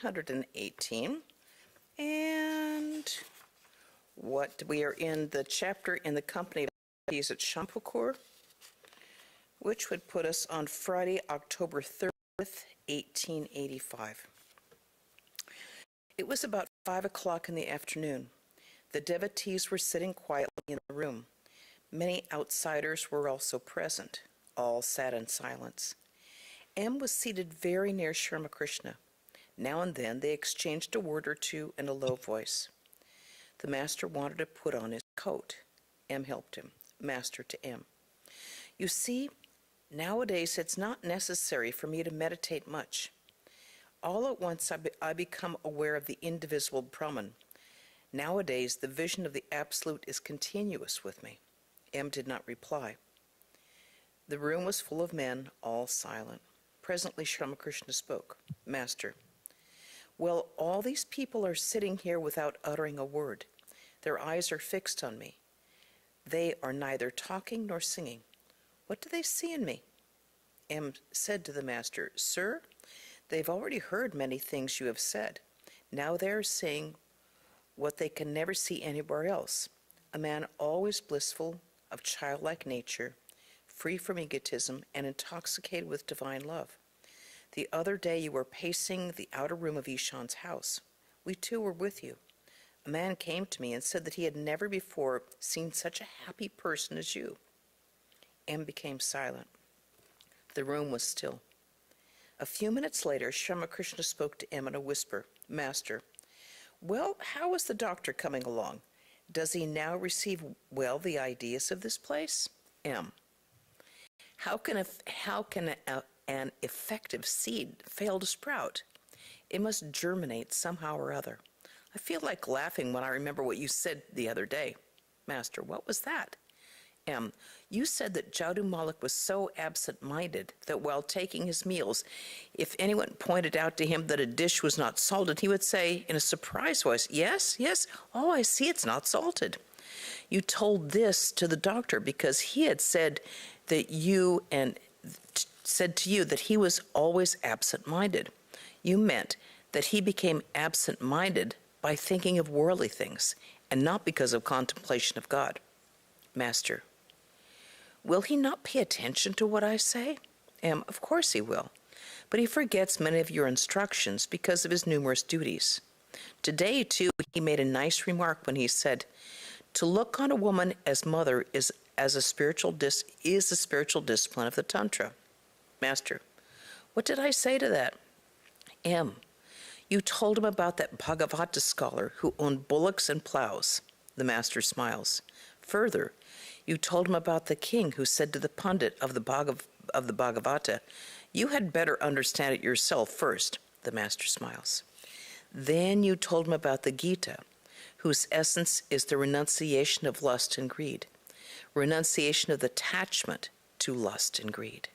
918. And what we are in the chapter in the company of devotees at Champaucourt, which would put us on Friday, October 30th, 1885. It was about 5 o'clock in the afternoon. The devotees were sitting quietly in the room. Many outsiders were also present. All sat in silence. M was seated very near Sri Ramakrishna. Now and then they exchanged a word or two in a low voice. The master wanted to put on his coat. M helped him. Master to M. You see, nowadays it's not necessary for me to meditate much. All at once I become aware of the indivisible Brahman. Nowadays the vision of the Absolute is continuous with me. M did not reply. The room was full of men, all silent. Presently Sri Ramakrishna spoke. Master, well, all these people are sitting here without uttering a word. Their eyes are fixed on me. They are neither talking nor singing. What do they see in me? M said to the master, Sir, they've already heard many things you have said. Now they are saying what they can never see anywhere else. A man always blissful, of childlike nature, free from egotism, and intoxicated with divine love. The other day you were pacing the outer room of Ishan's house. We too were with you. A man came to me and said that he had never before seen such a happy person as you. M became silent. The room was still. A few minutes later, Sri Ramakrishna spoke to M in a whisper. Master, well, how is the doctor coming along? Does he now receive well the ideas of this place? M. How can an effective seed fail to sprout? It must germinate somehow or other. I feel like laughing when I remember what you said the other day. Master, what was that? M. You said that Jadu Malik was so absent-minded that while taking his meals, if anyone pointed out to him that a dish was not salted, he would say in a surprised voice, Yes, yes, oh, I see it's not salted. You told this to the doctor because he had said that said to you that he was always absent-minded. You meant that he became absent-minded by thinking of worldly things and not because of contemplation of God. Master, will he not pay attention to what I say? M. Of course he will, but he forgets many of your instructions because of his numerous duties. Today, too, he made a nice remark when he said, to look on a woman as mother is a spiritual discipline of the Tantra. Master, what did I say to that? M. You told him about that Bhagavata scholar who owned bullocks and plows. The master smiles. Further, you told him about the king who said to the pundit of the Bhagavata, you had better understand it yourself first. The master smiles. Then you told him about the Gita, whose essence is the renunciation of lust and greed, renunciation of attachment to lust and greed.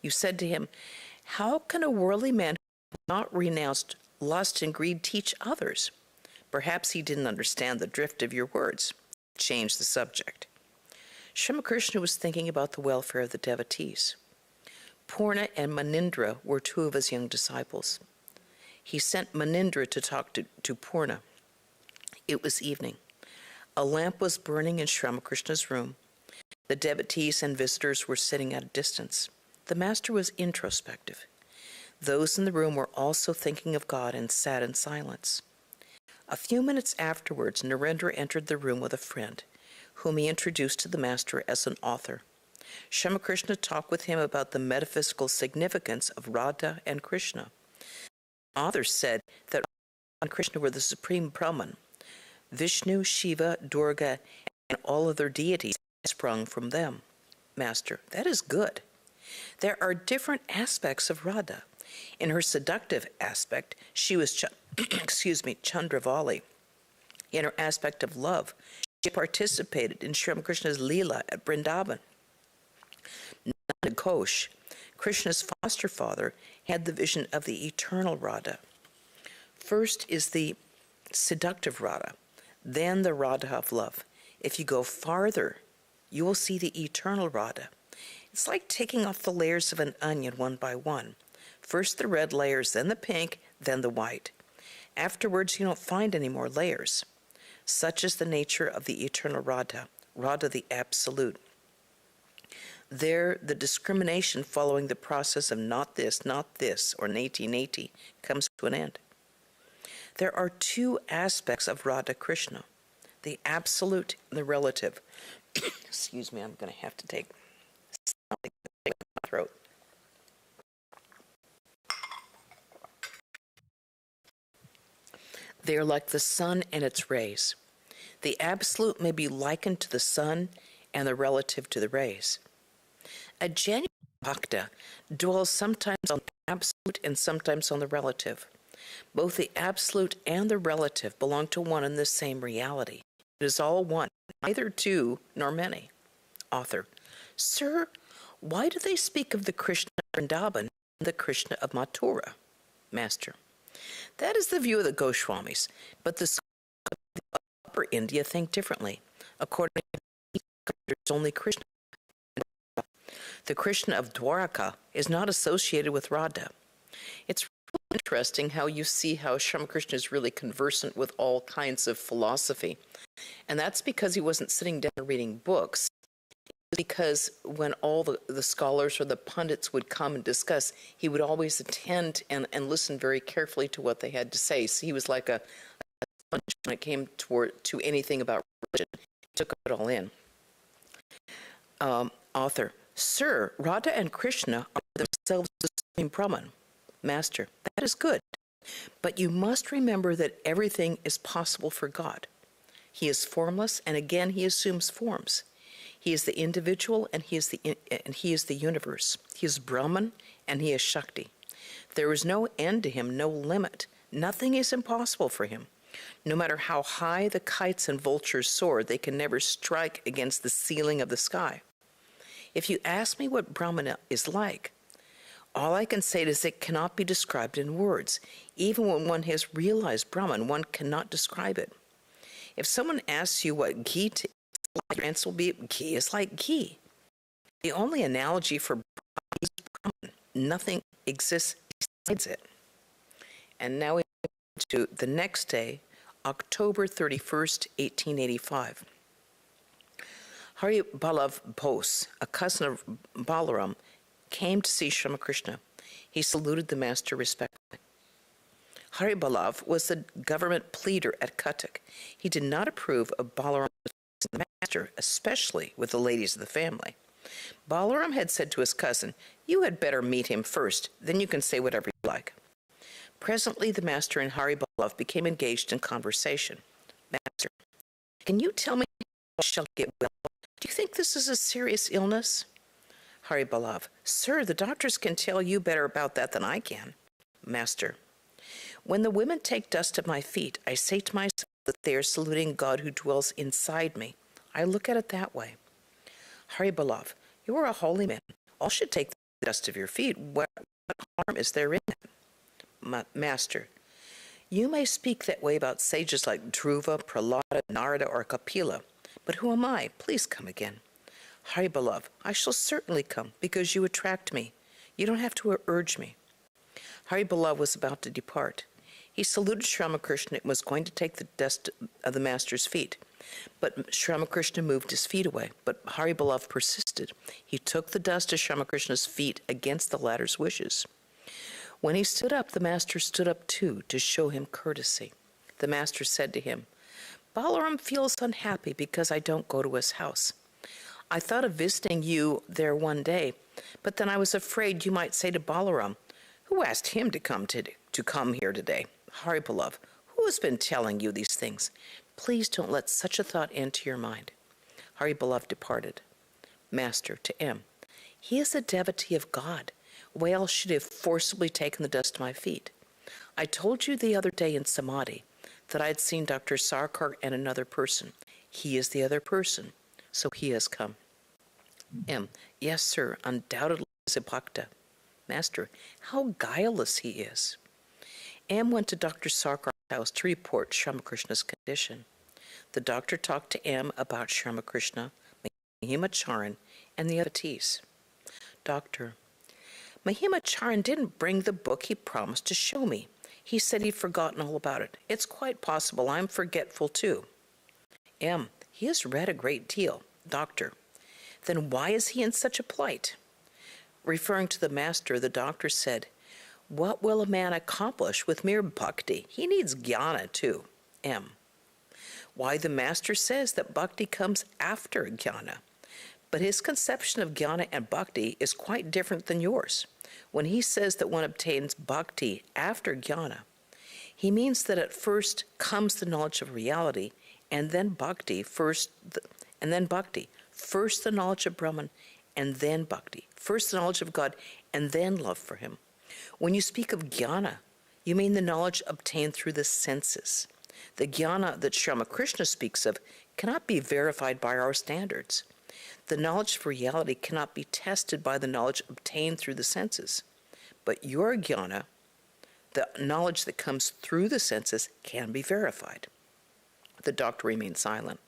You said to him, how can a worldly man who has not renounced lust and greed teach others? Perhaps he didn't understand the drift of your words. Change the subject. Sri Ramakrishna was thinking about the welfare of the devotees. Purna and Manindra were two of his young disciples. He sent Manindra to talk to Purna. It was evening. A lamp was burning in Sri Ramakrishna's room. The devotees and visitors were sitting at a distance. The master was introspective. Those in the room were also thinking of God and sat in silence. A few minutes afterwards, Narendra entered the room with a friend, whom he introduced to the master as an author. Sri Ramakrishna talked with him about the metaphysical significance of Radha and Krishna. The author said that Radha and Krishna were the supreme Brahman. Vishnu, Shiva, Durga, and all other deities sprung from them. Master, that is good. There are different aspects of Radha. In her seductive aspect, she was Chandravali. In her aspect of love, she participated in Sri Ramakrishna's Leela at Vrindavan. Nanda Ghosh, Krishna's foster father, had the vision of the eternal Radha. First is the seductive Radha, then the Radha of love. If you go farther, you will see the eternal Radha. It's like taking off the layers of an onion one by one. First the red layers, then the pink, then the white. Afterwards, you don't find any more layers. Such is the nature of the eternal Radha, Radha the Absolute. There, the discrimination following the process of not this, or neti, comes to an end. There are two aspects of Radha Krishna, the absolute and the relative. Excuse me, I'm going to have to take something in my throat. They are like the sun and its rays. The absolute may be likened to the sun and the relative to the rays. A genuine bhakta dwells sometimes on the absolute and sometimes on the relative. Both the absolute and the relative belong to one and the same reality. It is all one, neither two nor many. Author: Sir, why do they speak of the Krishna of Vrindavan and the Krishna of Mathura? Master: that is the view of the Goswamis, but the scholars of Upper India think differently. According to them, there's only Krishna. The Krishna of Dwaraka is not associated with Radha. It's really interesting how you see how Sri Ramakrishna is really conversant with all kinds of philosophy. And that's because he wasn't sitting down and reading books. Because when all the scholars or the pundits would come and discuss, he would always attend and listen very carefully to what they had to say. So he was like a sponge when it came to anything about religion. He took it all in. Author: Sir, Radha and Krishna are themselves the same Brahman. Master: that is good. But you must remember that everything is possible for God. He is formless, and again he assumes forms. He is the individual, and he is the universe. He is Brahman, and he is Shakti. There is no end to him, no limit. Nothing is impossible for him. No matter how high the kites and vultures soar, they can never strike against the ceiling of the sky. If you ask me what Brahman is like, all I can say is it cannot be described in words. Even when one has realized Brahman, one cannot describe it. If someone asks you what ghee is like, your answer will be, ghee is like ghee. The only analogy for Brahman is Brahman. Nothing exists besides it. And now we move to the next day, October 31st, 1885. Hari Balav Bose, a cousin of Balaram, came to see Sri Ramakrishna. He saluted the master respectfully. Hari Balav was the government pleader at Cuttack. He did not approve of Balaram as the master, especially with the ladies of the family. Balaram had said to his cousin, "You had better meet him first, then you can say whatever you like." Presently, the master and Hari Balav became engaged in conversation. Master: can you tell me how I shall get well? Do you think this is a serious illness? Hari Balav: Sir, the doctors can tell you better about that than I can. Master: when the women take dust at my feet, I say to myself that they are saluting God who dwells inside me. I look at it that way. Hari Balav: you are a holy man. All should take the dust of your feet. What harm is there in it? Master: you may speak that way about sages like Dhruva, Prahlada, Narada, or Kapila, but who am I? Please come again. Hari Balav: I shall certainly come, because you attract me. You don't have to urge me. Hari Balav was about to depart. He saluted Sri Ramakrishna and was going to take the dust of the master's feet. But Sri Ramakrishna moved his feet away. But Hari Balav persisted. He took the dust of Sri Ramakrishna's feet against the latter's wishes. When he stood up, the master stood up too, to show him courtesy. The master said to him, Balaram feels unhappy because I don't go to his house. I thought of visiting you there one day, but then I was afraid you might say to Balaram, who asked him to come here today? Hari Balav: who has been telling you these things? Please don't let such a thought enter your mind. Hari Balav departed. Master to M: he is a devotee of God. Why else should he have forcibly taken the dust of my feet? I told you the other day in Samadhi that I had seen Dr. Sarkar and another person. He is the other person, so he has come. M: yes, sir, undoubtedly is a bhakta. Master: how guileless he is. M went to Dr. Sarkar's house to report Sri Ramakrishna's condition. The doctor talked to M about Sri Ramakrishna, Mahima Charan, and the other devotees. Doctor: Mahima Charan didn't bring the book he promised to show me. He said he'd forgotten all about it. It's quite possible I'm forgetful too. M. He has read a great deal. Doctor. Then why is he in such a plight? Referring to the master, the doctor said, what will a man accomplish with mere bhakti? He needs jnana too. M. Why, the master says that bhakti comes after jnana. But his conception of jnana and bhakti is quite different than yours. When he says that one obtains bhakti after jnana, he means that at first comes the knowledge of reality, and then bhakti, first the knowledge of Brahman, and then bhakti. First the knowledge of God, and then love for him. When you speak of jnana, you mean the knowledge obtained through the senses. The jnana that Sri Ramakrishna speaks of cannot be verified by our standards. The knowledge of reality cannot be tested by the knowledge obtained through the senses. But your jnana, the knowledge that comes through the senses, can be verified. The doctor remained silent.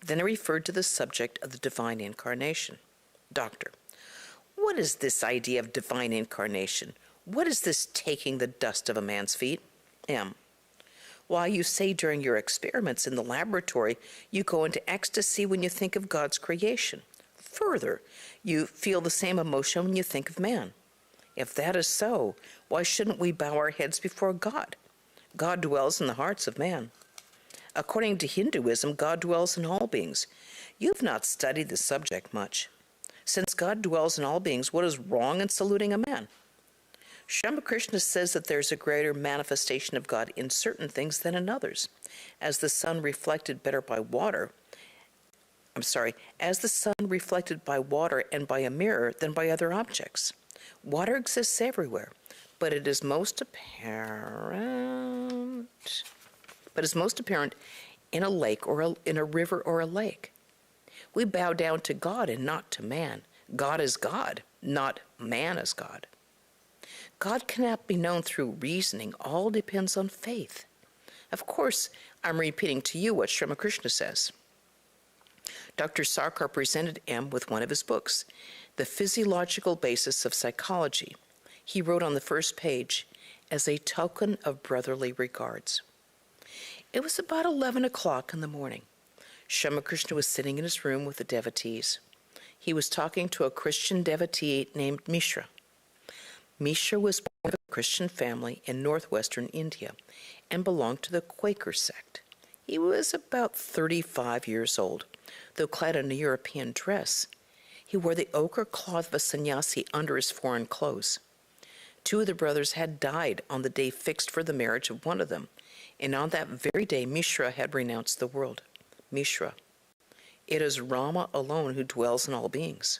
Then he referred to the subject of the divine incarnation. Doctor, what is this idea of divine incarnation? What is this taking the dust of a man's feet? M. Why, you say during your experiments in the laboratory, you go into ecstasy when you think of God's creation. Further, you feel the same emotion when you think of man. If that is so, why shouldn't we bow our heads before God? God dwells in the hearts of man. According to Hinduism, God dwells in all beings. You've not studied the subject much. Since God dwells in all beings, what is wrong in saluting a man? Sri Ramakrishna says that there's a greater manifestation of God in certain things than in others, as the sun reflected by water and by a mirror than by other objects. Water exists everywhere, but it is most apparent in a lake or in a river or a lake. We bow down to God and not to man. God is God, not man is God. God cannot be known through reasoning. All depends on faith. Of course, I'm repeating to you what Sri Ramakrishna says. Dr. Sarkar presented M with one of his books, The Physiological Basis of Psychology. He wrote on the first page, as a token of brotherly regards. It was about 11 o'clock in the morning. Sri Ramakrishna was sitting in his room with the devotees. He was talking to a Christian devotee named Mishra. Mishra was born of a Christian family in northwestern India and belonged to the Quaker sect. He was about 35 years old, though clad in a European dress. He wore the ochre cloth of a sannyasi under his foreign clothes. Two of the brothers had died on the day fixed for the marriage of one of them, and on that very day Mishra had renounced the world. Mishra, it is Rama alone who dwells in all beings.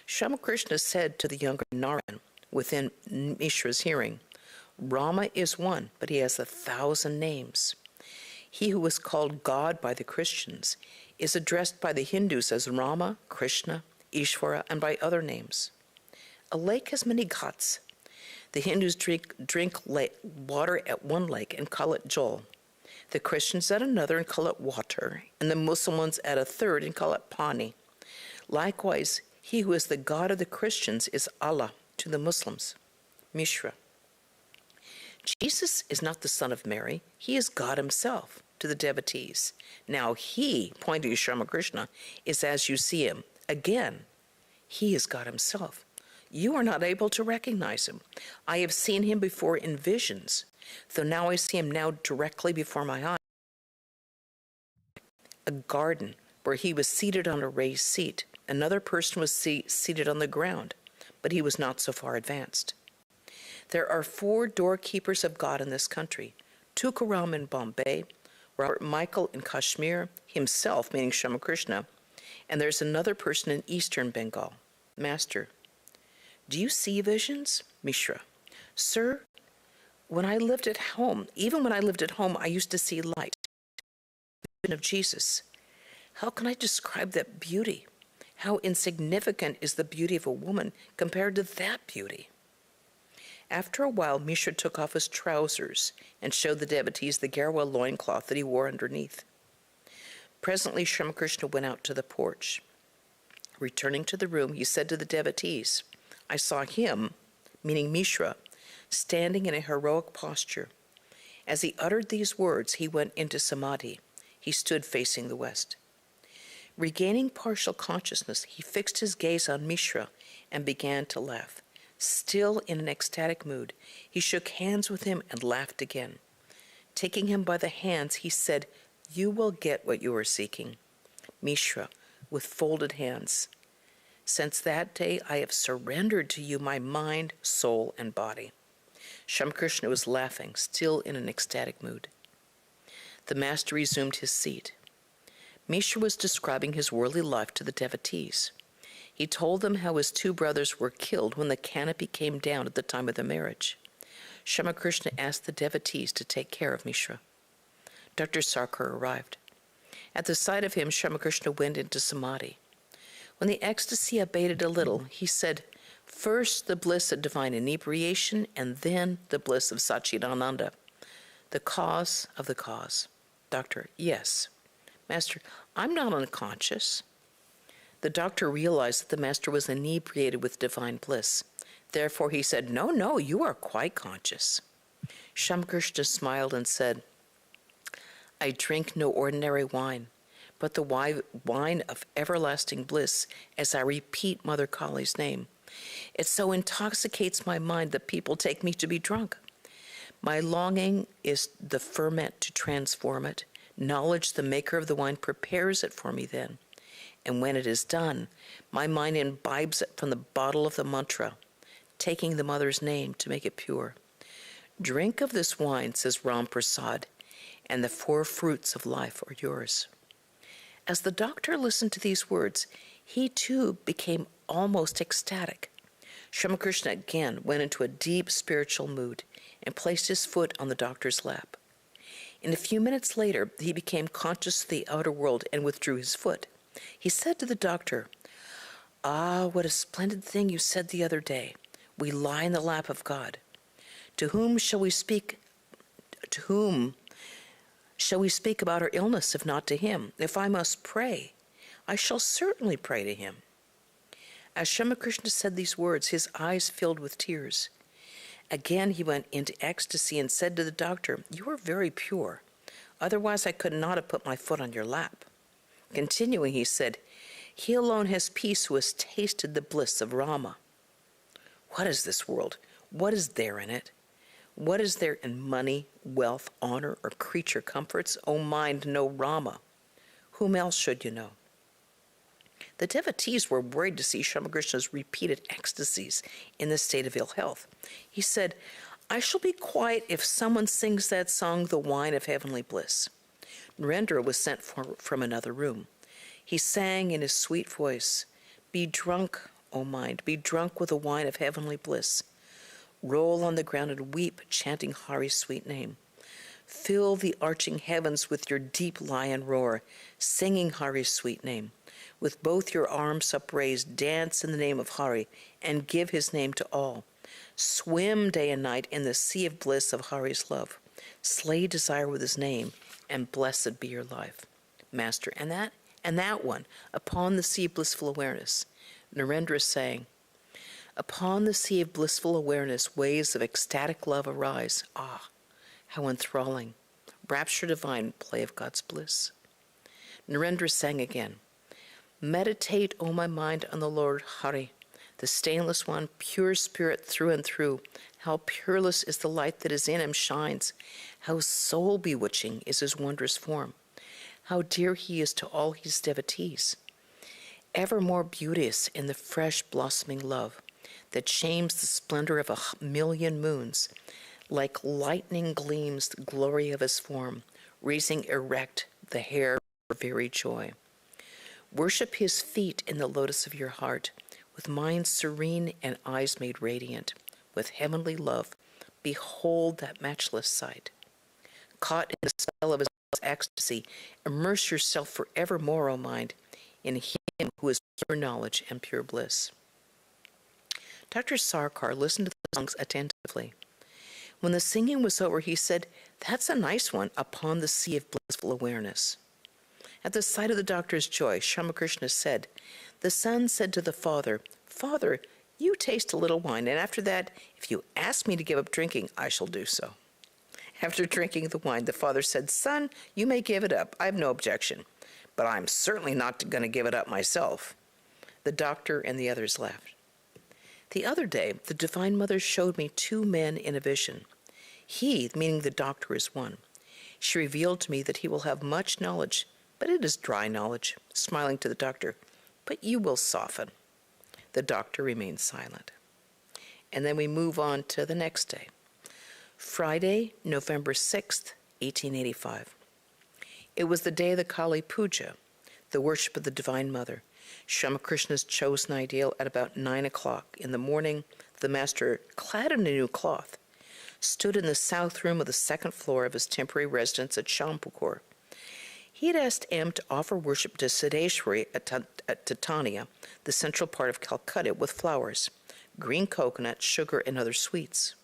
Sri Ramakrishna said to the younger Narayan, within Mishra's hearing, Rama is one, but he has 1,000 names. He who is called God by the Christians is addressed by the Hindus as Rama, Krishna, Ishvara, and by other names. A lake has many ghats. The Hindus drink water at one lake and call it jal. The Christians at another and call it water, and the Muslims at a third and call it pani. Likewise, he who is the God of the Christians is Allah to the Muslims. Mishra. Jesus is not the son of Mary. He is God himself to the devotees. Now he, pointing to Sri Ramakrishna, is as you see him. Again, he is God himself. You are not able to recognize him. I have seen him before in visions, though now I see him now directly before my eyes. A garden where he was seated on a raised seat. Another person was seated on the ground, but he was not so far advanced. There are 4 doorkeepers of God in this country, Tukaram in Bombay, Robert Michael in Kashmir, himself, meaning Sri Ramakrishna, and there's another person in eastern Bengal. Master, do you see visions? Mishra, sir, when I lived at home, I used to see light, the vision of Jesus. How can I describe that beauty? How insignificant is the beauty of a woman compared to that beauty? After a while, Mishra took off his trousers and showed the devotees the Garwa loincloth that he wore underneath. Presently, Sri Ramakrishna went out to the porch. Returning to the room, he said to the devotees, I saw him, meaning Mishra, standing in a heroic posture. As he uttered these words, he went into samadhi. He stood facing the west. Regaining partial consciousness, he fixed his gaze on Mishra and began to laugh. Still in an ecstatic mood, he shook hands with him and laughed again. Taking him by the hands, he said, "You will get what you are seeking." Mishra, with folded hands, "Since that day I have surrendered to you my mind, soul, and body." Ramakrishna was laughing, still in an ecstatic mood. The master resumed his seat. Mishra was describing his worldly life to the devotees. He told them how his two brothers were killed when the canopy came down at the time of the marriage. Ramakrishna asked the devotees to take care of Mishra. Dr. Sarkar arrived. At the sight of him, Ramakrishna went into samadhi. When the ecstasy abated a little, he said, "First the bliss of divine inebriation, and then the bliss of Satchidananda, the cause of the cause." Doctor, "Yes." Master, "I'm not unconscious." The doctor realized that the master was inebriated with divine bliss. Therefore he said, No, you are quite conscious." Ramakrishna smiled and said, "I drink no ordinary wine, but the wine of everlasting bliss as I repeat Mother Kali's name. It so intoxicates my mind that people take me to be drunk. My longing is the ferment to transform it. Knowledge, the maker of the wine, prepares it for me then. And when it is done, my mind imbibes it from the bottle of the mantra, taking the mother's name to make it pure. Drink of this wine, says Ram Prasad, and the four fruits of life are yours." As the doctor listened to these words, he too became almost ecstatic. Ramakrishna again went into a deep spiritual mood and placed his foot on the doctor's lap. In a few minutes later, he became conscious of the outer world and withdrew his foot. He said to the doctor, "Ah, what a splendid thing you said the other day. We lie in the lap of God. To whom shall we speak about our illness if not to him? If I must pray, I shall certainly pray to him." As Ramakrishna said these words, his eyes filled with tears. Again he went into ecstasy and said to the doctor, "You are very pure. Otherwise I could not have put my foot on your lap." Continuing, he said, "He alone has peace who has tasted the bliss of Rama." What is this world? What is there in it? What is there in money, wealth, honor, or creature comforts? O mind, know Rama. Whom else should you know? The devotees were worried to see Ramakrishna's repeated ecstasies in this state of ill health. He said, "I shall be quiet if someone sings that song, The Wine of Heavenly Bliss." Narendra was sent for from another room. He sang in his sweet voice, "Be drunk, O mind, be drunk with the wine of heavenly bliss. Roll on the ground and weep, chanting Hari's sweet name. Fill the arching heavens with your deep lion roar, singing Hari's sweet name. With both your arms upraised, dance in the name of Hari, and give his name to all. Swim day and night in the sea of bliss of Hari's love. Slay desire with his name, and blessed be your life." Master, and that one, upon the sea of blissful awareness. Narendra sang, "Upon the sea of blissful awareness, waves of ecstatic love arise. Ah, how enthralling! Rapture divine, play of God's bliss." Narendra sang again, "Meditate, O my mind, on the Lord Hari, the stainless one, pure spirit through and through. How pureless is the light that is in him shines. How soul-bewitching is his wondrous form. How dear he is to all his devotees. Ever more beauteous in the fresh blossoming love that shames the splendor of 1,000,000 moons. Like lightning gleams the glory of his form, raising erect the hair for very joy. Worship his feet in the lotus of your heart, with mind serene and eyes made radiant. With heavenly love, behold that matchless sight. Caught in the spell of his ecstasy, immerse yourself forevermore, O mind, in him who is pure knowledge and pure bliss." Dr. Sarkar listened to the songs attentively. When the singing was over, he said, "That's a nice one, Upon the Sea of Blissful Awareness." At the sight of the doctor's joy, Ramakrishna said, "The son said to the father, 'Father, You taste a little wine, and after that, if you ask me to give up drinking, I shall do so. After drinking the wine, the father said, Son, you may give it up. I have no objection. But I'm certainly not going to give it up myself. The doctor and the others laughed. The other day, the Divine Mother showed me two men in a vision. He, meaning the doctor, is one. She revealed to me that he will have much knowledge, but it is dry knowledge, smiling to the doctor. But you will soften. The doctor remained silent. And then we move on to the next day. Friday, November 6th, 1885. It was the day of the Kali Puja, the worship of the Divine Mother. Sri Ramakrishna's chosen ideal at about 9 o'clock in the morning. The master, clad in a new cloth, stood in the south room of the second floor of his temporary residence at Shampukor. He had asked M to offer worship to Siddheshwari at Titania, the central part of Calcutta, with flowers, green coconut, sugar, and other sweets.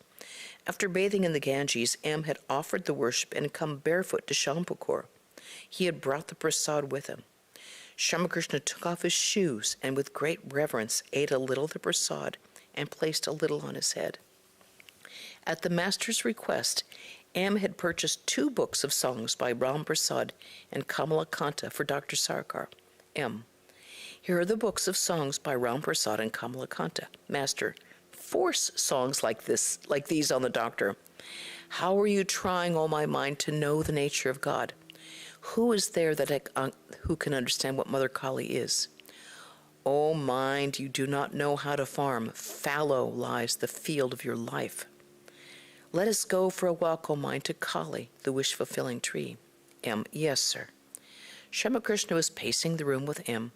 After bathing in the Ganges, M had offered the worship and had come barefoot to Shampukor. He had brought the prasad with him. Sri Ramakrishna took off his shoes and with great reverence ate a little of the prasad and placed a little on his head. At the master's request, M had purchased 2 books of songs by Ram Prasad and Kamalakanta for Dr. Sarkar. M. Here are the books of songs by Ram Prasad and Kamalakanta. Master, force songs like these on the doctor. How are you trying, O my mind, to know the nature of God? Who is there who can understand what Mother Kali is? O mind, you do not know how to farm. Fallow lies the field of your life. Let us go for a walk, O mind, to Kali, the wish-fulfilling tree. M. Yes, sir. Sri Ramakrishna was pacing the room with M.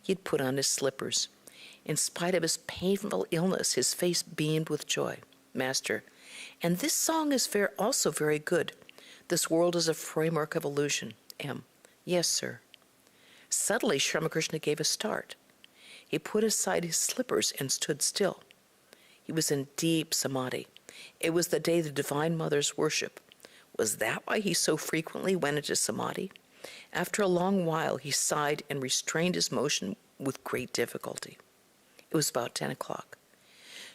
He had put on his slippers. In spite of his painful illness, his face beamed with joy. Master, and this song is also very good. This world is a framework of illusion. M. Yes, sir. Suddenly, Sri Ramakrishna gave a start. He put aside his slippers and stood still. He was in deep samadhi. It was the day of the Divine Mother's worship. Was that why he so frequently went into samadhi? After a long while, he sighed and restrained his motion with great difficulty. It was about 10 o'clock.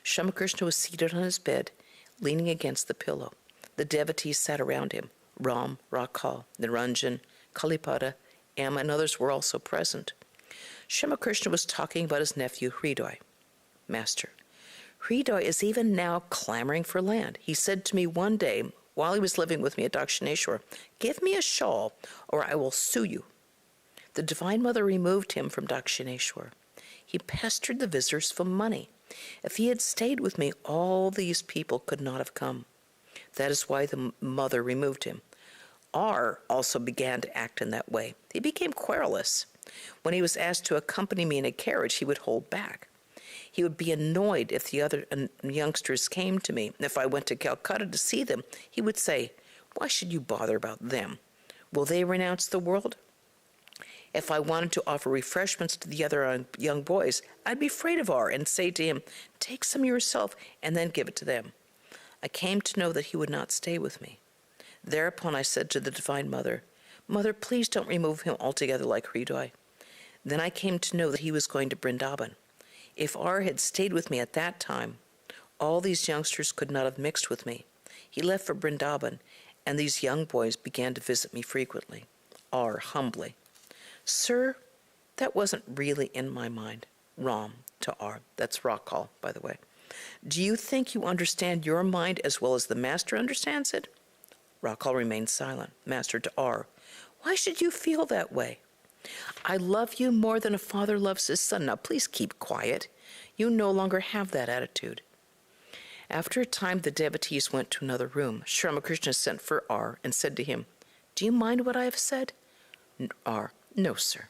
Sri Ramakrishna was seated on his bed, leaning against the pillow. The devotees sat around him. Ram, Rakhal, Niranjan, Kalipada, M, and others were also present. Sri Ramakrishna was talking about his nephew Hridoy. Master, Hridoy is even now clamoring for land. He said to me one day, while he was living with me at Dakshineshwar, give me a shawl, or I will sue you. The Divine Mother removed him from Dakshineshwar. He pestered the visitors for money. If he had stayed with me, all these people could not have come. That is why the mother removed him. R also began to act in that way. He became querulous. When he was asked to accompany me in a carriage, he would hold back. He would be annoyed if the other youngsters came to me. If I went to Calcutta to see them, he would say, why should you bother about them? Will they renounce the world? If I wanted to offer refreshments to the other young boys, I'd be afraid of R and say to him, take some yourself and then give it to them. I came to know that he would not stay with me. Thereupon I said to the Divine Mother, Mother, please don't remove him altogether like Hridoy. Then I came to know that he was going to Vrindavan. If R had stayed with me at that time, all these youngsters could not have mixed with me. He left for Vrindavan, and these young boys began to visit me frequently. R humbly, Sir, that wasn't really in my mind. Ram to R. That's Rakhal, by the way. Do you think you understand your mind as well as the Master understands it? Rakhal remained silent. Master to R. Why should you feel that way? I love you more than a father loves his son. Now please keep quiet. You no longer have that attitude. After a time, the devotees went to another room. Sri Ramakrishna sent for R and said to him, do you mind what I have said? R. No, sir.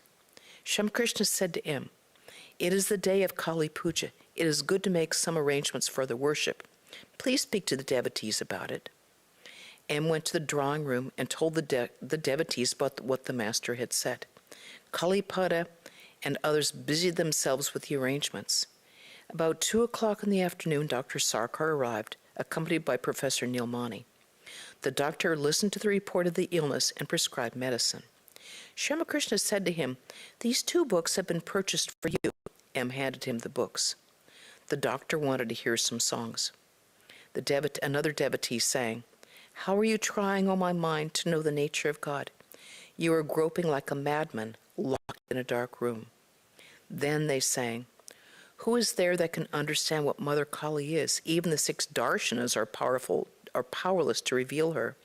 Sri Ramakrishna said to M, it is the day of Kali Puja. It is good to make some arrangements for the worship. Please speak to the devotees about it. M went to the drawing room and told the devotees about what the master had said. Kalipada and others busied themselves with the arrangements. About 2 o'clock in the afternoon, Dr. Sarkar arrived, accompanied by Professor Nilmani. The doctor listened to the report of the illness and prescribed medicine. Sri Ramakrishna said to him, these 2 books have been purchased for you. M handed him the books. The doctor wanted to hear some songs. Another devotee sang, "How are you trying, O my mind, to know the nature of God? You are groping like a madman, locked in a dark room." Then they sang, "Who is there that can understand what Mother Kali is? Even the 6 darshanas are powerless to reveal her.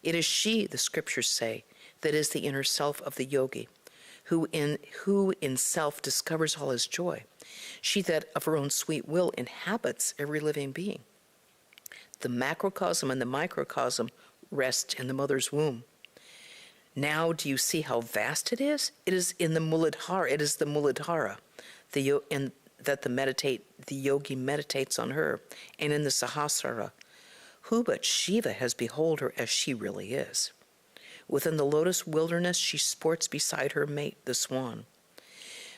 It is she, the scriptures say, that is the inner self of the yogi, who in self discovers all his joy. She that of her own sweet will inhabits every living being. The macrocosm and the microcosm rest in the mother's womb. Now do you see how vast it is? It is in the Muladhara. It is the Muladhara, that the yogi meditates on her, and in the Sahasrara. Who but Shiva has beheld her as she really is? Within the lotus wilderness, she sports beside her mate, the swan.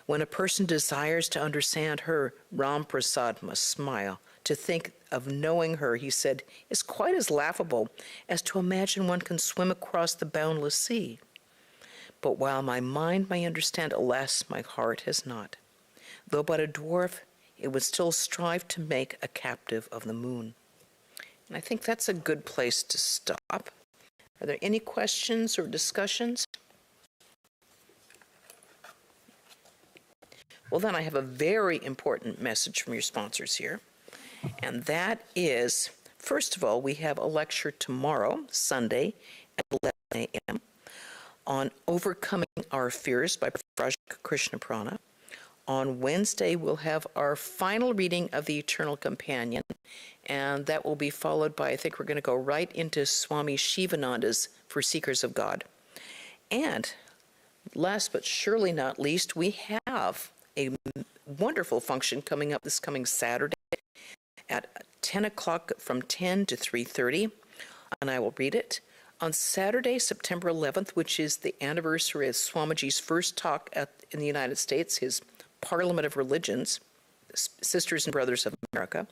When a person desires to understand her, Ram Prasad must smile. To think of knowing her, he said, is quite as laughable as to imagine one can swim across the boundless sea. But while my mind may understand, alas, my heart has not. Though but a dwarf, it would still strive to make a captive of the moon." And I think that's a good place to stop. Are there any questions or discussions? Well, then I have a very important message from your sponsors here. And that is, first of all, we have a lecture tomorrow, Sunday, at 11 a.m. on Overcoming Our Fears by Professor Krishna Prana. On Wednesday, we'll have our final reading of the Eternal Companion, and that will be followed by, I think we're going to go right into Swami Shivananda's For Seekers of God. And last but surely not least, we have a wonderful function coming up this coming Saturday at 10 o'clock from 10 to 3:30, and I will read it. On Saturday, September 11th, which is the anniversary of Swamiji's first talk in the United States, his Parliament of Religions, Sisters and Brothers of America,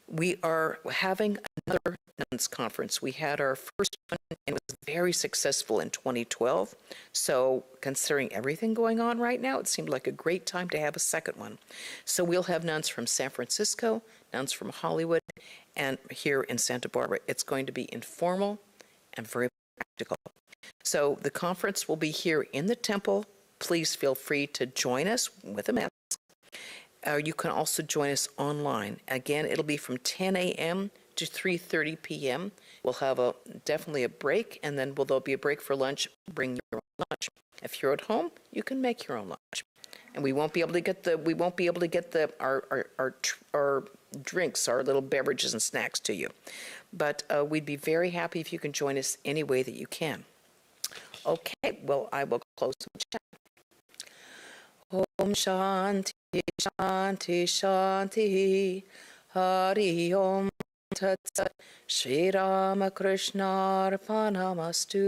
we are having another nuns conference. We had our first one, and it was very successful in 2012. So considering everything going on right now, it seemed like a great time to have a second one. So we'll have nuns from San Francisco, nuns from Hollywood, and here in Santa Barbara. It's going to be informal and very practical. So the conference will be here in the temple. Please feel free to join us with a mask. You can also join us online. Again, it'll be from 10 a.m. to 3:30 p.m. We'll have definitely a break, and then there'll be a break for lunch. Bring your own lunch. If you're at home, you can make your own lunch. And we won't be able to get our drinks, our little beverages and snacks to you. But we'd be very happy if you can join us any way that you can. Okay, well, I will close the chat. Om Shanti, Shanti, Shanti, Hari Om Tat Sat, Sri Ramakrishna Arpanamastu.